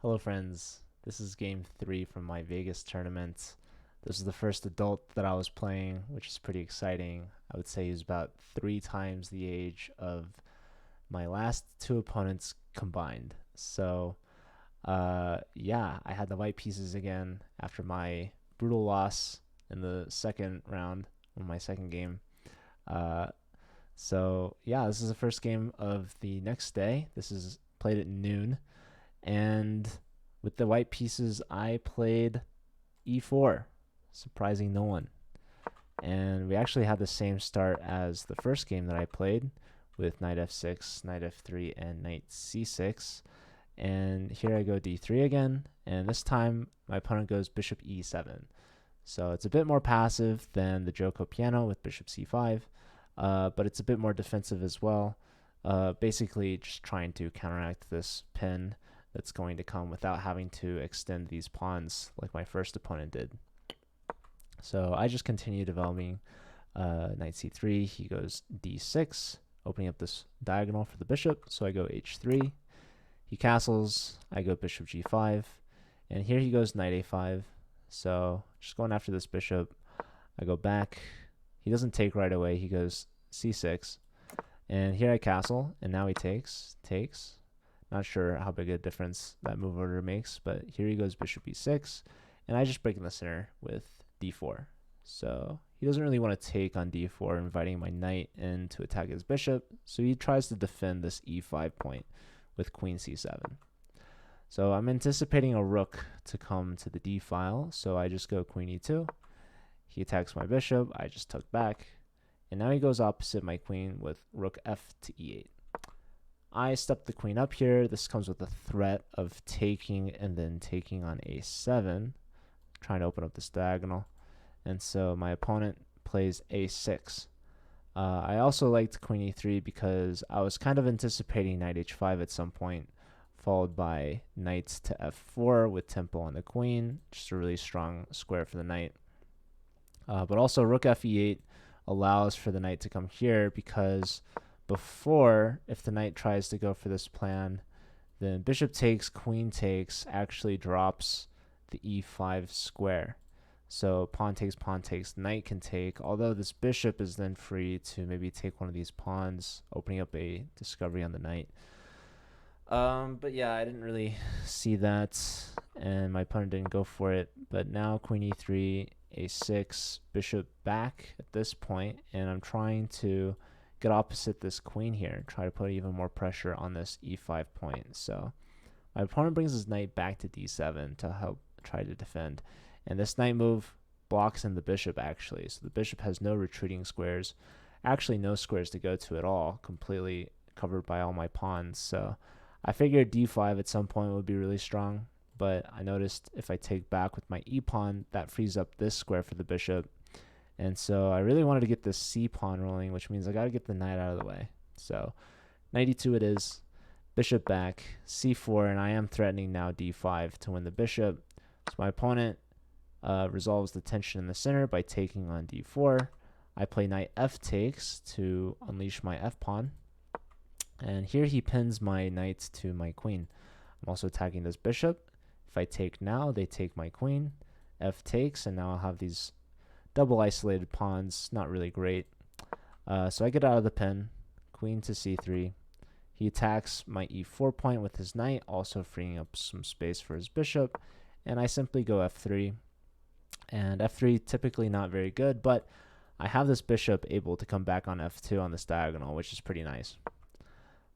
Hello, friends. This is game 3 from my Vegas tournament. This is the first adult that I was playing, which is pretty exciting. I would say he's about 3 times the age of my last two opponents combined. So, I had the white pieces again after my brutal loss in the second round of my second game. Uh, this is the first game of the next day. This is played at noon. And with the white pieces, I played e4, surprising no one. And we actually had the same start as the first game that I played with knight f6, knight f3, and knight c6. And here I go d3 again, and this time my opponent goes bishop e7. So it's a bit more passive than the Joko piano with bishop c5, but it's a bit more defensive as well. Basically just trying to counteract this pin that's going to come without having to extend these pawns like my first opponent did. So I just continue developing knight c3. He goes d6, opening up this diagonal for the bishop. So I go h3. He castles. I go bishop g5. And here he goes knight a5. So just going after this bishop. I go back. He doesn't take right away. He goes c6. And here I castle. And now he takes. Not sure how big a difference that move order makes, but here he goes bishop e6, and I just break in the center with d4. So he doesn't really want to take on d4, inviting my knight in to attack his bishop, so he tries to defend this e5 point with queen c7. So I'm anticipating a rook to come to the d file, so I just go queen e2. He attacks my bishop, I just tuck back, and now he goes opposite my queen with rook f to e8. I step the queen up here. This comes with the threat of taking and then taking on a7, trying to open up this diagonal. And so my opponent plays a6. I also liked queen e3 because I was kind of anticipating knight h5 at some point, followed by knight to f4 with tempo on the queen, just a really strong square for the knight. But also rook f e8 allows for the knight to come here because before, if the knight tries to go for this plan, then bishop takes, queen takes actually drops the e5 square. So pawn takes, knight can take, although this bishop is then free to maybe take one of these pawns, opening up a discovery on the knight. But yeah, I didn't really see that, and my opponent didn't go for it. But now queen e3, a6, bishop back at this point, and I'm trying to get opposite this queen here, try to put even more pressure on this e5 point. So my opponent brings his knight back to d7 to help try to defend, and this knight move blocks in the bishop actually, so the bishop has no retreating squares, actually no squares to go to at all, completely covered by all my pawns. So I figured d5 at some point would be really strong, but I noticed if I take back with my e pawn, that frees up this square for the bishop. And so I really wanted to get this c pawn rolling, which means I got to get the knight out of the way. So knight e2 it is, bishop back, c4, and I am threatening now d5 to win the bishop. So my opponent resolves the tension in the center by taking on d4. I play knight f takes to unleash my f pawn. And here he pins my knight to my queen. I'm also attacking this bishop. If I take now, they take my queen. F takes, and now I'll have these double isolated pawns, not really great. So I get out of the pin, queen to c3. He attacks my e4 point with his knight, also freeing up some space for his bishop, and I simply go f3. And f3 typically not very good, but I have this bishop able to come back on f2 on this diagonal, which is pretty nice.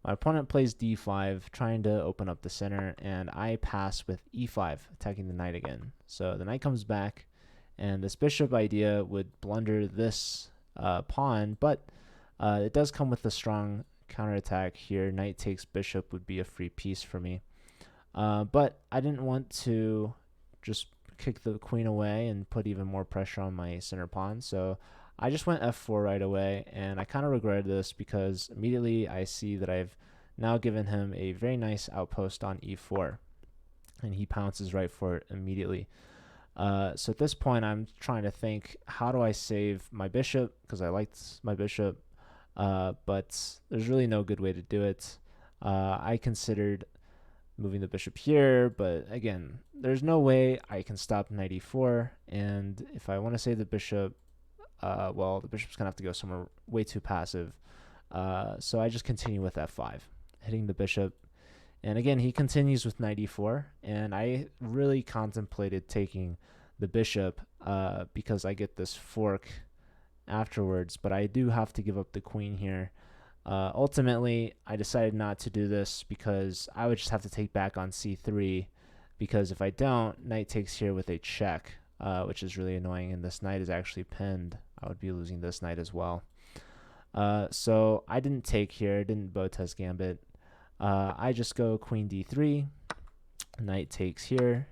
My opponent plays d5, trying to open up the center, and I pass with e5, attacking the knight again. So the knight comes back, and this bishop idea would blunder this pawn, but it does come with a strong counterattack here. Knight takes bishop would be a free piece for me. But I didn't want to just kick the queen away and put even more pressure on my center pawn, so I just went f4 right away, and I kind of regretted this because immediately I see that I've now given him a very nice outpost on e4, and he pounces right for it immediately. So at this point, I'm trying to think, how do I save my bishop? Because I liked my bishop, but there's really no good way to do it. I considered moving the bishop here, but again, there's no way I can stop knight e4, and if I want to save the bishop, well, the bishop's going to have to go somewhere way too passive. So I just continue with f5, hitting the bishop. And again, he continues with knight e4, and I really contemplated taking the bishop because I get this fork afterwards, but I do have to give up the queen here. Ultimately, I decided not to do this because I would just have to take back on c3, because if I don't, knight takes here with a check, which is really annoying, and this knight is actually pinned. I would be losing this knight as well. So I didn't take here, didn't Botez gambit. I just go queen d3, knight takes here,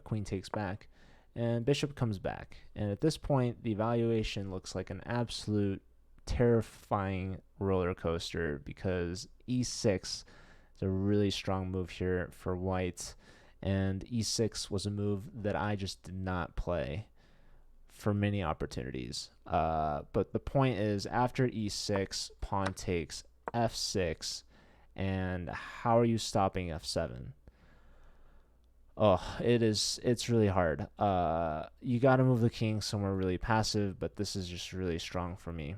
queen takes back, and bishop comes back. And at this point, the evaluation looks like an absolute terrifying roller coaster, because e6 is a really strong move here for white, and e6 was a move that I just did not play for many opportunities. But the point is, after e6, pawn takes f6, and how are you stopping f7? Oh, it's really hard. You got to move the king somewhere really passive, but this is just really strong for me,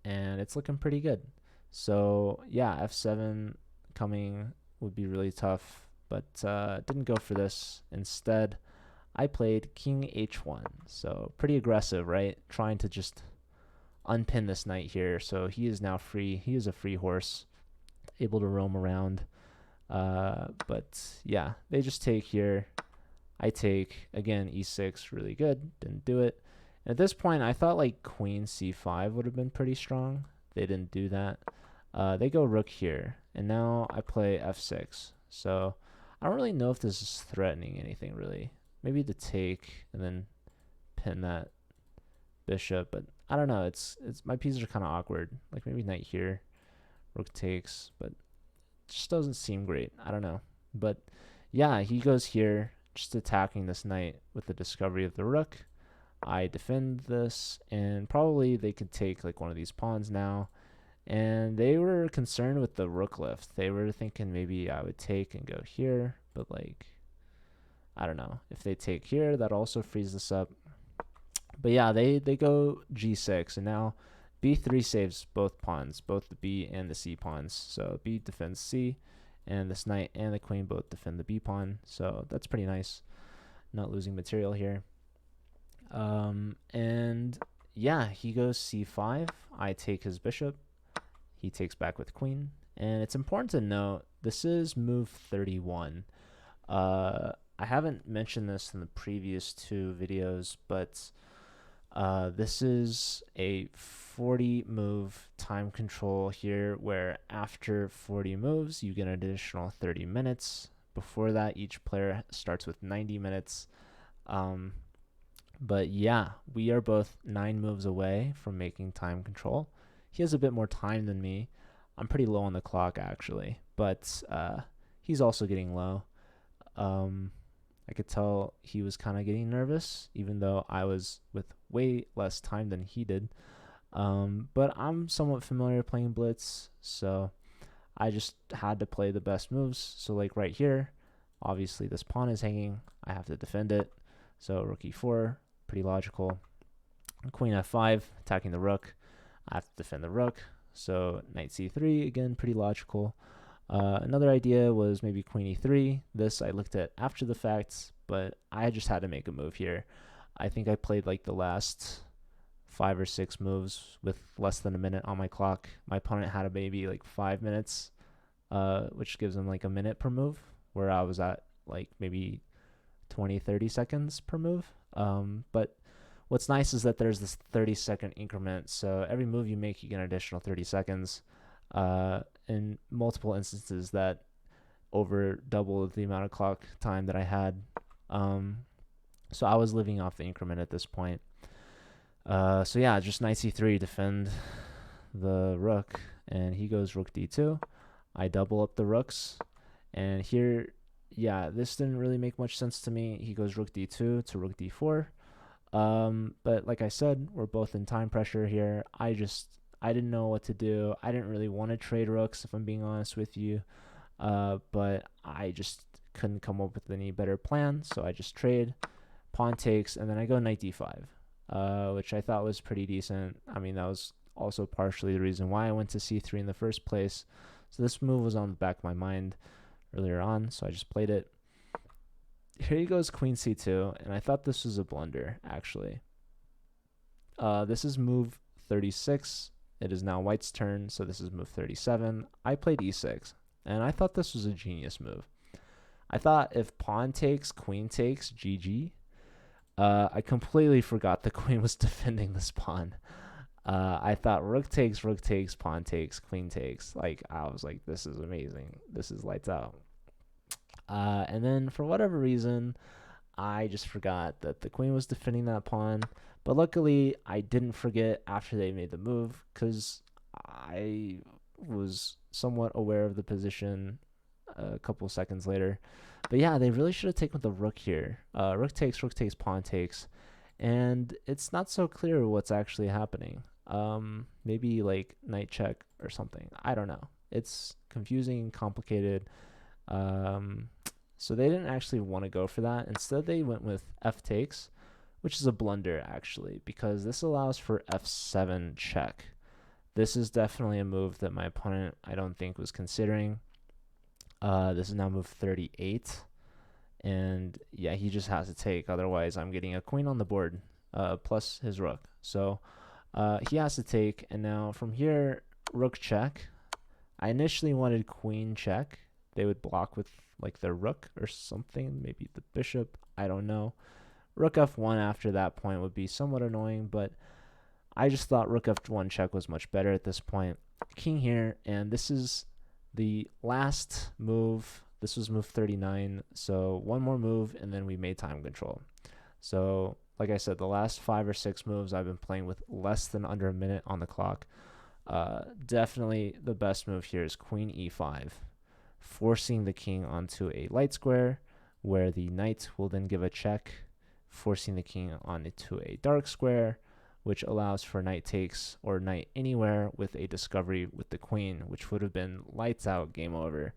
and it's looking pretty good. So yeah, f7 coming would be really tough, but didn't go for this. Instead, I played king h1. So pretty aggressive, right? Trying to just unpin this knight here. So he is now free. He is a free horse, able to roam around. But yeah, they just take here. I take, again, e6, really good. Didn't do it. And at this point, I thought like queen c5 would have been pretty strong. They didn't do that. They go rook here. And now I play f6. So I don't really know if this is threatening anything, really. Maybe the take and then pin that bishop. But I don't know. It's my pieces are kind of awkward. Like maybe knight here. Rook takes. But just doesn't seem great. I don't know. But yeah, he goes here, just attacking this knight with the discovery of the rook. I defend this, and probably they could take like one of these pawns now. And they were concerned with the rook lift. They were thinking maybe I would take and go here, but like, I don't know. If they take here, that also frees this up. But yeah, they go g6, and now b3 saves both pawns, both the b and the c pawns. So b defends c, and this knight and the queen both defend the b pawn. So that's pretty nice. Not losing material here. And yeah, he goes c5. I take his bishop. He takes back with queen. And it's important to note, this is move 31. I haven't mentioned this in the previous two videos, but this is a 40 move time control here, where after 40 moves, you get an additional 30 minutes. Before that, each player starts with 90 minutes. But yeah, we are both 9 moves away from making time control. He has a bit more time than me. I'm pretty low on the clock, actually, but he's also getting low. I could tell he was kind of getting nervous, even though I was with way less time than he did. But I'm somewhat familiar playing blitz, so I just had to play the best moves. So like right here, obviously this pawn is hanging. I have to defend it. So rook e4, pretty logical. Queen f5, attacking the rook. I have to defend the rook. So knight c3, again, pretty logical. Another idea was maybe queen e3. This I looked at after the fact, but I just had to make a move here. I think I played like the last 5 or 6 moves with less than a minute on my clock. My opponent had maybe like 5 minutes, which gives him like a minute per move, where I was at like maybe 20-30 seconds per move. But what's nice is that there's this 30-second increment, so every move you make, you get an additional 30 seconds. In multiple instances, that over doubled the amount of clock time that I had. So I was living off the increment at this point. So yeah, just knight c3, defend the rook, and he goes rook d2. I double up the rooks, and here, yeah, this didn't really make much sense to me. He goes rook d2 to rook d4. But like I said, we're both in time pressure here. I didn't know what to do. I didn't really want to trade rooks, if I'm being honest with you. but I just couldn't come up with any better plan, so I just trade, pawn takes, and then I go knight d5, which I thought was pretty decent. I mean, that was also partially the reason why I went to c3 in the first place. So this move was on the back of my mind earlier on, so I just played it. Here he goes queen c2, and I thought this was a blunder, actually. This is move 36. It is now white's turn, so this is move 37. I played e6, and I thought this was a genius move. I thought if pawn takes, queen takes, GG. I completely forgot the queen was defending this pawn. I thought rook takes, pawn takes, queen takes. Like, I was like, this is amazing. This is lights out. And then for whatever reason, I just forgot that the queen was defending that pawn. But luckily, I didn't forget after they made the move, because I was somewhat aware of the position a couple seconds later. But yeah, they really should have taken the rook here. Rook takes, pawn takes. And it's not so clear what's actually happening. Maybe like knight check or something. I don't know. It's confusing, complicated. So they didn't actually want to go for that. Instead, they went with f takes, which is a blunder, actually, because this allows for f7 check. This is definitely a move that my opponent, I don't think, was considering. This is now move 38. And yeah, he just has to take. Otherwise, I'm getting a queen on the board, plus his rook. So he has to take. And now from here, rook check. I initially wanted queen check. They would block with like their rook or something, maybe the bishop. I don't know. Rook f1 after that point would be somewhat annoying, but I just thought rook f1 check was much better at this point. King here, and this is the last move. This was move 39, so one more move, and then we made time control. So, like I said, the last 5 or 6 moves I've been playing with less than under a minute on the clock. Definitely the best move here is queen e5, forcing the king onto a light square, where the knight will then give a check, forcing the king onto a dark square, which allows for knight takes or knight anywhere with a discovery with the queen, which would have been lights out, game over.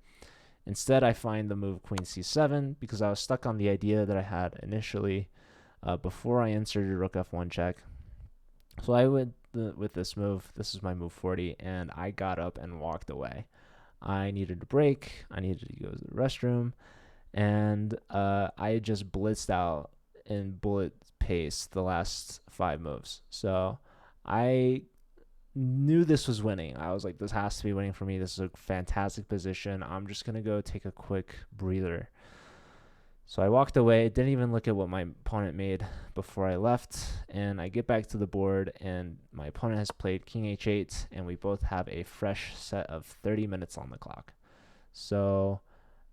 Instead, I find the move queen c7 because I was stuck on the idea that I had initially before I inserted rook f1 check. So I went with this move. This is my move 40, and I got up and walked away. I needed a break. I needed to go to the restroom, and I just blitzed out in bullet pace the last 5 moves. So I knew this was winning. I was like, this has to be winning for me. This is a fantastic position. I'm just going to go take a quick breather. So I walked away, didn't even look at what my opponent made before I left, and I get back to the board, and my opponent has played king h8, and we both have a fresh set of 30 minutes on the clock. So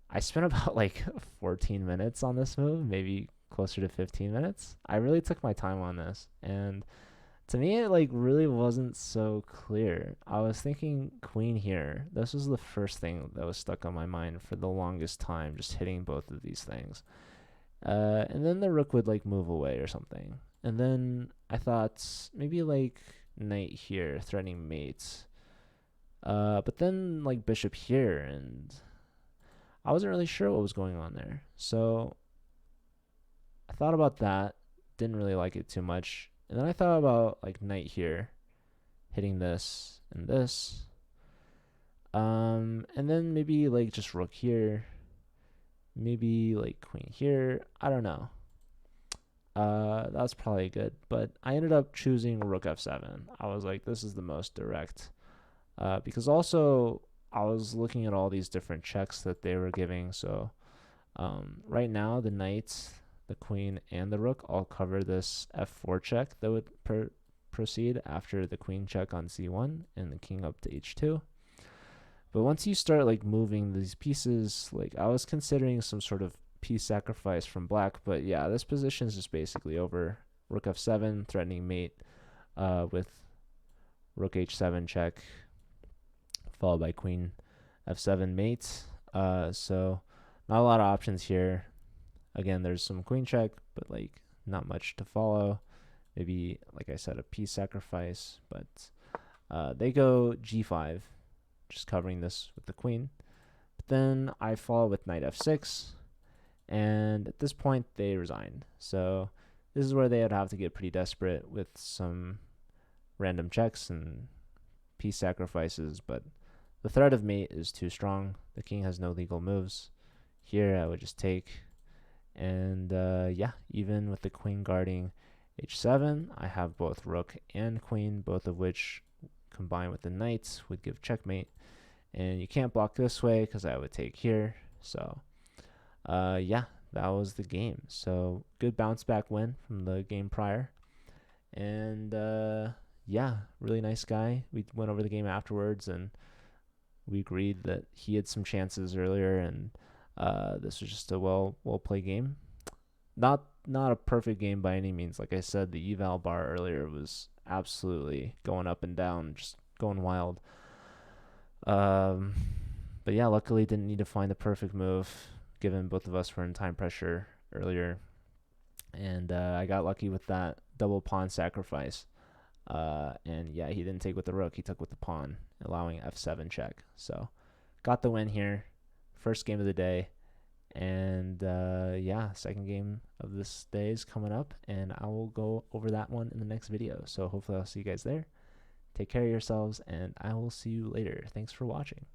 I spent about like 14 minutes on this move, maybe closer to 15 minutes. I really took my time on this, and to me, it like really wasn't so clear. I was thinking queen here. This was the first thing that was stuck on my mind for the longest time, just hitting both of these things. And then the rook would like move away or something. And then I thought maybe like knight here, threatening mates. But then like bishop here, and I wasn't really sure what was going on there. So I thought about that. Didn't really like it too much. And then I thought about like knight here, hitting this and this. And then maybe like just rook here. Maybe like queen here. I don't know. That was probably good. But I ended up choosing rook f7. I was like, this is the most direct. Because also I was looking at all these different checks that they were giving. So right now the knight, the queen, and the rook all cover this f4 check that would proceed after the queen check on c1 and the king up to h2. But once you start like moving these pieces, like I was considering some sort of piece sacrifice from black, but yeah, this position is just basically over. Rook f7, threatening mate with rook h7 check, followed by queen f7 mate. So not a lot of options here. Again, there's some queen check, but like not much to follow. Maybe, like I said, a piece sacrifice, but they go g5, just covering this with the queen. But then I follow with knight f6, and at this point they resigned. So this is where they would have to get pretty desperate with some random checks and piece sacrifices, but the threat of mate is too strong. The king has no legal moves. Here I would just take, and yeah, even with the queen guarding h7, I have both rook and queen, both of which combined with the knight would give checkmate. And you can't block this way because I would take here. So yeah, that was the game. So good bounce back win from the game prior. And yeah, really nice guy. We went over the game afterwards, and we agreed that he had some chances earlier, and this was just a well played game. Not a perfect game by any means. Like I said, the eval bar earlier was absolutely going up and down, just going wild. But yeah, luckily didn't need to find the perfect move, given both of us were in time pressure earlier. And I got lucky with that double pawn sacrifice. And yeah, he didn't take with the rook, he took with the pawn, allowing f7 check. So got the win here. First game of the day. And yeah, second game of this day is coming up, and I will go over that one in the next video. So hopefully I'll see you guys there. Take care of yourselves, and I will see you later. Thanks for watching.